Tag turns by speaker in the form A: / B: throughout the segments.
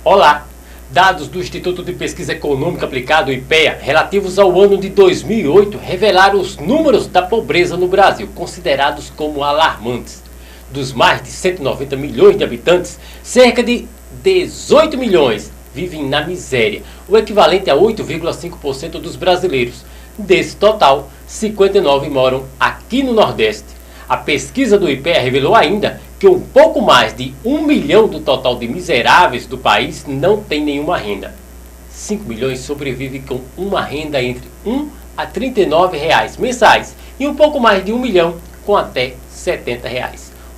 A: Olá! Dados do Instituto de Pesquisa Econômica Aplicada, IPEA, relativos ao ano de 2008, revelaram os números da pobreza no Brasil, considerados como alarmantes. Dos mais de 190 milhões de habitantes, cerca de 18 milhões vivem na miséria, o equivalente a 8,5% dos brasileiros. Desse total, 59 moram aqui no Nordeste. A pesquisa do IPEA revelou ainda que um pouco mais de 1 milhão do total de miseráveis do país não tem nenhuma renda. 5 milhões sobrevivem com uma renda entre R$ 1 a R$ 39 mensais e um pouco mais de 1 milhão com até R$ 70.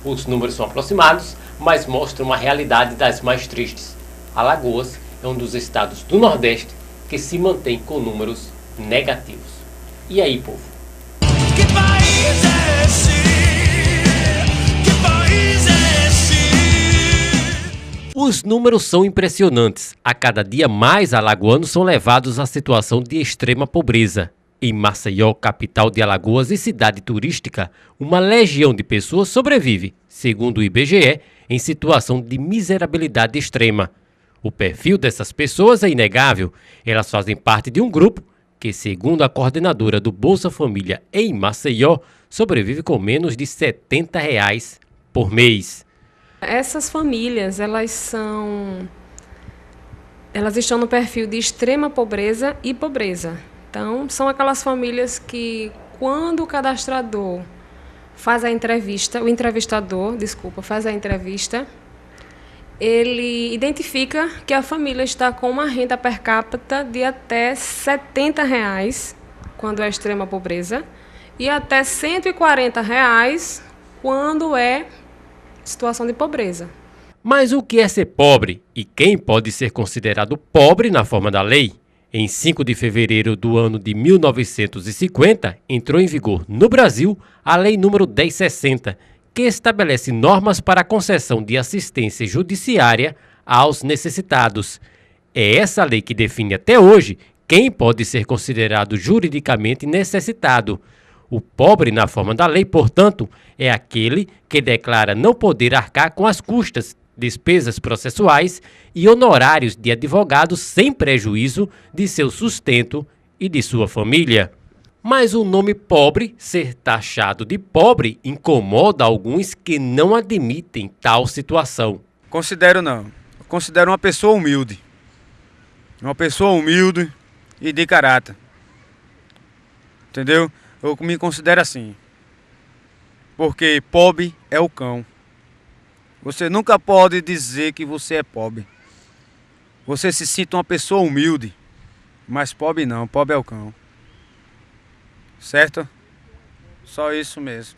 A: Os números são aproximados, mas mostram uma realidade das mais tristes. Alagoas é um dos estados do Nordeste que se mantém com números negativos. E aí, povo?
B: Que país é esse?
A: Os números são impressionantes. A cada dia mais alagoanos são levados à situação de extrema pobreza. Em Maceió, capital de Alagoas e cidade turística, uma legião de pessoas sobrevive, segundo o IBGE, em situação de miserabilidade extrema. O perfil dessas pessoas é inegável. Elas fazem parte de um grupo que, segundo a coordenadora do Bolsa Família em Maceió, sobrevive com menos de R$ 70 por mês.
C: Essas famílias, elas estão no perfil de extrema pobreza e pobreza. Então, são aquelas famílias que, quando o cadastrador faz a entrevista, faz a entrevista, ele identifica que a família está com uma renda per capita de até R$ 70, quando é extrema pobreza, e até R$ 140 quando é situação de pobreza.
A: Mas o que é ser pobre e quem pode ser considerado pobre na forma da lei? Em 5 de fevereiro do ano de 1950, entrou em vigor no Brasil a Lei nº 1060, que estabelece normas para a concessão de assistência judiciária aos necessitados. É essa lei que define até hoje quem pode ser considerado juridicamente necessitado. O pobre na forma da lei, portanto, é aquele que declara não poder arcar com as custas, despesas processuais e honorários de advogados sem prejuízo de seu sustento e de sua família. Mas o nome pobre, ser taxado de pobre, incomoda alguns que não admitem tal situação.
D: Considero não. Eu considero uma pessoa humilde. Uma pessoa humilde e de caráter. Entendeu? Eu me considero assim. Porque pobre é o cão. Você nunca pode dizer que você é pobre. Você se sente uma pessoa humilde. Mas pobre não, pobre é o cão. Certo? Só isso mesmo.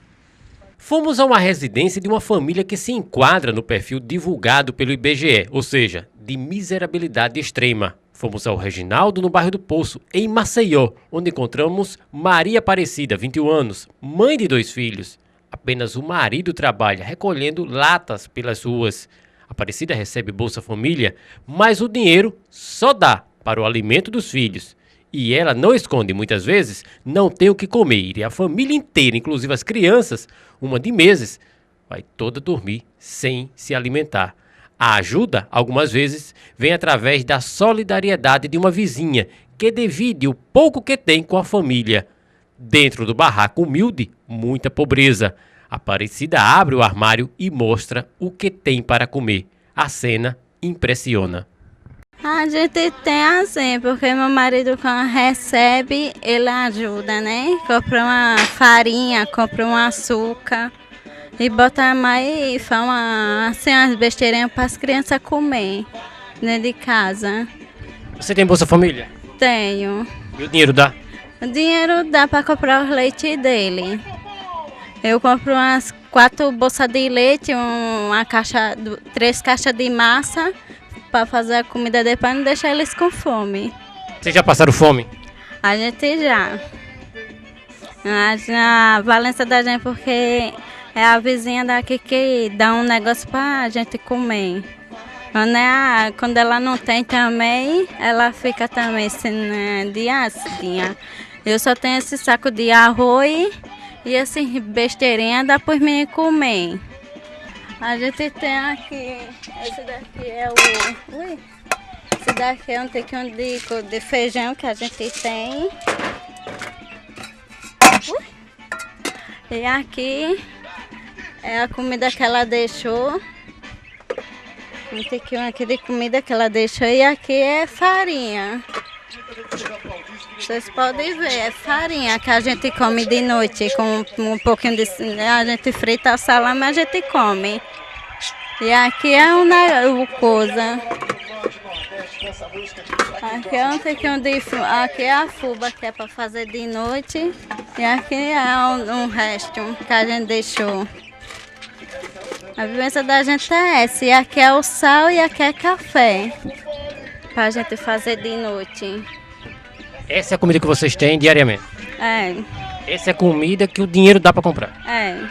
A: Fomos a uma residência de uma família que se enquadra no perfil divulgado pelo IBGE, ou seja, de miserabilidade extrema. Fomos ao Reginaldo, no bairro do Poço, em Maceió, onde encontramos Maria Aparecida, 21 anos, mãe de 2 filhos. Apenas o marido trabalha recolhendo latas pelas ruas. Aparecida recebe Bolsa Família, mas o dinheiro só dá para o alimento dos filhos. E ela não esconde, muitas vezes, não tem o que comer. E a família inteira, inclusive as crianças, uma de meses, vai toda dormir sem se alimentar. A ajuda, algumas vezes, vem através da solidariedade de uma vizinha que divide o pouco que tem com a família. Dentro do barraco humilde, muita pobreza. Aparecida abre o armário e mostra o que tem para comer. A cena impressiona.
E: A gente tem assim, porque meu marido quando recebe, ele ajuda, né? Compra uma farinha, compra um açúcar e bota mais e faz assim, umas besteirinhas para as crianças comer dentro de casa.
A: Você tem Bolsa Família?
E: Tenho.
A: E o dinheiro dá?
E: O dinheiro dá para comprar o leite dele. Eu compro umas 4 bolsas de leite, 3 caixas de massa para fazer a comida depois para não deixar eles com fome.
A: Vocês já passaram fome?
E: A gente já. A valência da gente porque é a vizinha daqui que dá um negócio para a gente comer. Quando ela não tem também, ela fica também sem dia. Eu só tenho esse saco de arroz e assim besteirinha dá para os meninos comer. A gente tem aqui, esse daqui é o... Esse daqui é um tiquinho de feijão que a gente tem. E aqui é a comida que ela deixou. Um tiquinho aqui de comida que ela deixou. E aqui é farinha. Vocês podem ver, é farinha que a gente come de noite com um pouquinho de... A gente frita o salame, a gente come. E aqui é uma coisa. Aqui é um tiquinho de... Aqui é a fuba que é para fazer de noite. E aqui é um resto que a gente deixou. A vivência da gente é essa. E aqui é o sal e aqui é café. Para a gente fazer de noite.
A: Essa é a comida que vocês têm diariamente?
E: É.
A: Essa é a comida que o dinheiro dá para comprar?
E: É.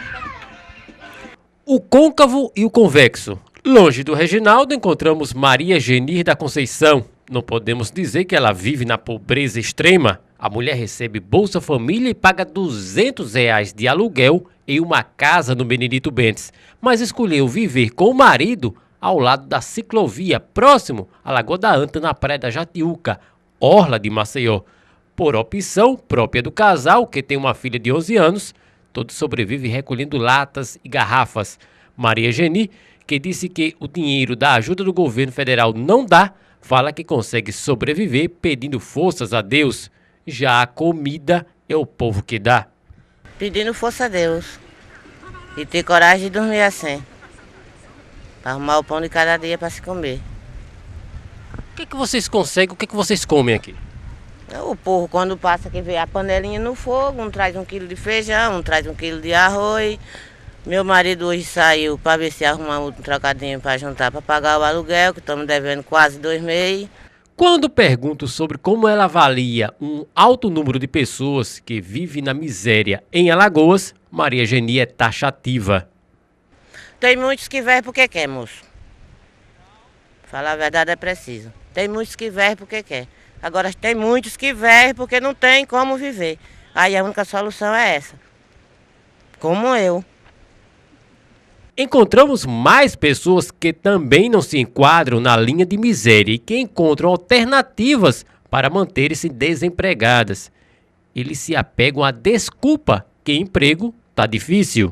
A: O côncavo e o convexo. Longe do Reginaldo, encontramos Maria Genir da Conceição. Não podemos dizer que ela vive na pobreza extrema. A mulher recebe Bolsa Família e paga R$ 200 de aluguel em uma casa no Benedito Bentes, mas escolheu viver com o marido ao lado da ciclovia, próximo à Lagoa da Anta, na Praia da Jatiuca, orla de Maceió. Por opção própria do casal, que tem uma filha de 11 anos, todos sobrevivem recolhendo latas e garrafas. Maria Geni, que disse que o dinheiro da ajuda do governo federal não dá, fala que consegue sobreviver pedindo forças a Deus. Já a comida é o povo que dá.
F: Pedindo força a Deus e ter coragem de dormir assim, para arrumar o pão de cada dia para se comer.
A: O que vocês conseguem, o que vocês comem aqui?
F: O povo, quando passa, que vê a panelinha no fogo, um traz 1 quilo de feijão, um traz 1 quilo de arroz. Meu marido hoje saiu para ver se arrumar um trocadinho para juntar para pagar o aluguel, que estamos devendo quase 2 meses.
A: Quando pergunto sobre como ela avalia um alto número de pessoas que vivem na miséria em Alagoas, Maria Geni é taxativa.
F: Tem muitos que vêm porque quer, moço. Falar a verdade é preciso. Tem muitos que vêm porque quer. Agora tem muitos que vêm porque não tem como viver. Aí a única solução é essa. Como eu.
A: Encontramos mais pessoas que também não se enquadram na linha de miséria e que encontram alternativas para manterem-se desempregadas. Eles se apegam à desculpa que emprego está difícil.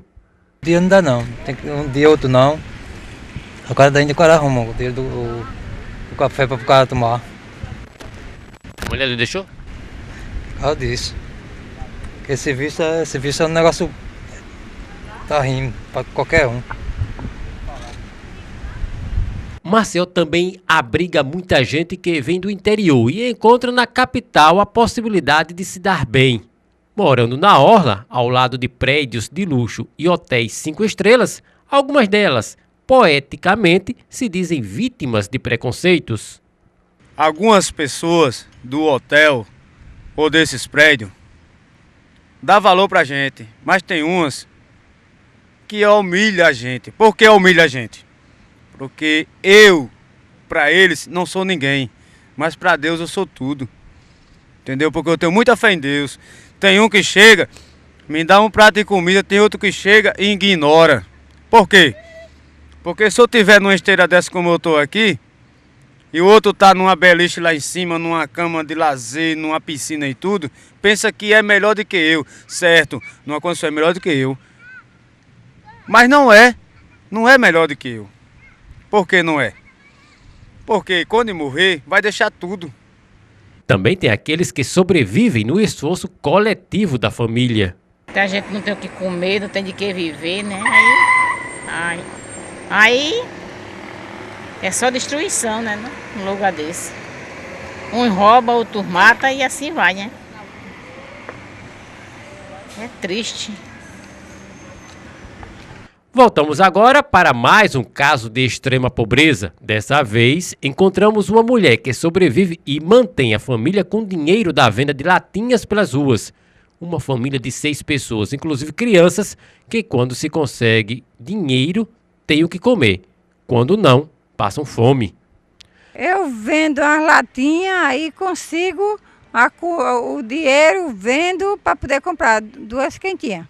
G: Um dia não dá não, tem que um dia outro não. Agora ainda o cara arruma o dinheiro do café para o cara tomar.
A: A mulher lhe deixou?
G: Por causa disso. Porque esse serviço é um negócio... Tá rindo para qualquer um.
A: Maceió também abriga muita gente que vem do interior e encontra na capital a possibilidade de se dar bem. Morando na orla, ao lado de prédios de luxo e hotéis 5 estrelas, algumas delas, poeticamente, se dizem vítimas de preconceitos.
D: Algumas pessoas do hotel ou desses prédios dá valor pra gente, mas tem umas que humilha a gente. Por que humilha a gente? Porque eu, para eles, não sou ninguém, mas para Deus eu sou tudo. Entendeu? Porque eu tenho muita fé em Deus. Tem um que chega, me dá um prato de comida, tem outro que chega e ignora. Por quê? Porque se eu tiver numa esteira dessa como eu estou aqui, e o outro tá numa beliche lá em cima, numa cama de lazer, numa piscina e tudo, pensa que é melhor do que eu. Certo, numa condição é melhor do que eu. Mas não é melhor do que eu. Por que não é? Porque quando morrer, vai deixar tudo.
A: Também tem aqueles que sobrevivem no esforço coletivo da família.
H: A gente não tem o que comer, não tem de que viver, né? Aí é só destruição, né? Num lugar desse. Um rouba, outro mata e assim vai, né? É triste.
A: Voltamos agora para mais um caso de extrema pobreza. Dessa vez, encontramos uma mulher que sobrevive e mantém a família com dinheiro da venda de latinhas pelas ruas. Uma família de 6 pessoas, inclusive crianças, que quando se consegue dinheiro, tem o que comer. Quando não, passam fome.
I: Eu vendo as latinhas, aí consigo o dinheiro, vendo para poder comprar 2 quentinhas.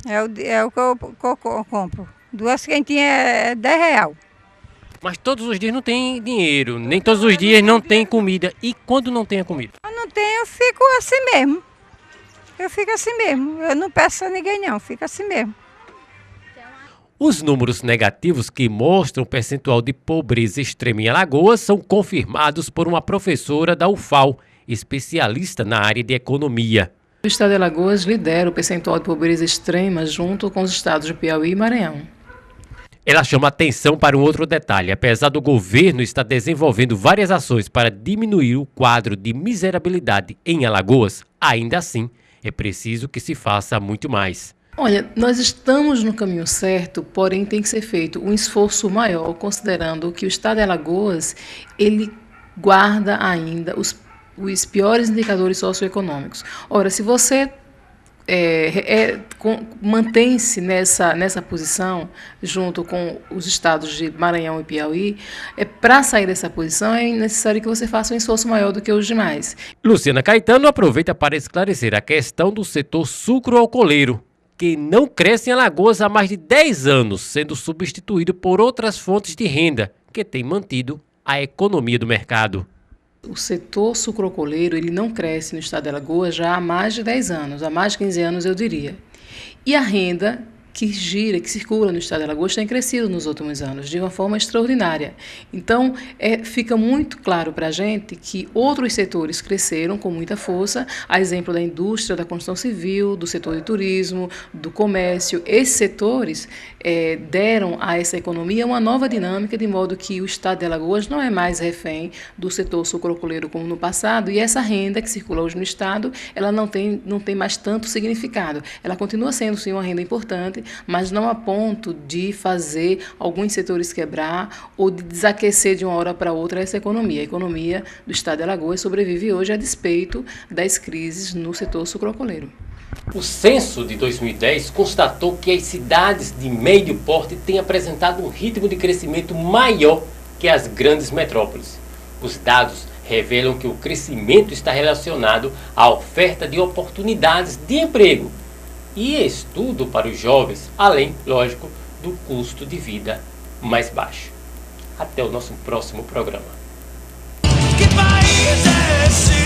I: É o que eu compro. 2 quentinhas é R$10.
A: Mas todos os dias não tem dinheiro, nem todos os dias não tem comida. E quando não tem a comida?
I: Quando não tem, eu fico assim mesmo. Eu fico assim mesmo. Eu não peço a ninguém não, fico assim mesmo.
A: Os números negativos que mostram o percentual de pobreza extrema em Alagoas são confirmados por uma professora da UFAL, especialista na área de economia.
J: O estado de Alagoas lidera o percentual de pobreza extrema junto com os estados de Piauí e Maranhão.
A: Ela chama atenção para um outro detalhe. Apesar do governo estar desenvolvendo várias ações para diminuir o quadro de miserabilidade em Alagoas, ainda assim é preciso que se faça muito mais.
J: Olha, nós estamos no caminho certo, porém tem que ser feito um esforço maior, considerando que o estado de Alagoas ele guarda ainda os piores indicadores socioeconômicos. Ora, se você mantém-se nessa posição, junto com os estados de Maranhão e Piauí, para sair dessa posição é necessário que você faça um esforço maior do que os demais.
A: Luciana Caetano aproveita para esclarecer a questão do setor sucroalcooleiro, que não cresce em Alagoas há mais de 10 anos, sendo substituído por outras fontes de renda, que têm mantido a economia do mercado.
J: O setor sucroalcooleiro ele não cresce no estado de Alagoas já há mais de 10 anos, há mais de 15 anos eu diria. E a renda que gira, que circula no estado de Alagoas tem crescido nos últimos anos de uma forma extraordinária. Então, fica muito claro para a gente que outros setores cresceram com muita força, a exemplo da indústria, da construção civil, do setor de turismo, do comércio. Esses setores deram a essa economia uma nova dinâmica, de modo que o estado de Alagoas não é mais refém do setor sucroalcooleiro como no passado, e essa renda que circula hoje no estado, ela não tem mais tanto significado. Ela continua sendo, sim, uma renda importante, mas não a ponto de fazer alguns setores quebrar ou de desaquecer de uma hora para outra essa economia. A economia do estado de Alagoas sobrevive hoje a despeito das crises no setor sucroalcooleiro.
A: O censo de 2010 constatou que as cidades de médio porte têm apresentado um ritmo de crescimento maior que as grandes metrópoles. Os dados revelam que o crescimento está relacionado à oferta de oportunidades de emprego e estudo para os jovens, além, lógico, do custo de vida mais baixo. Até o nosso próximo programa.
B: Que país é esse?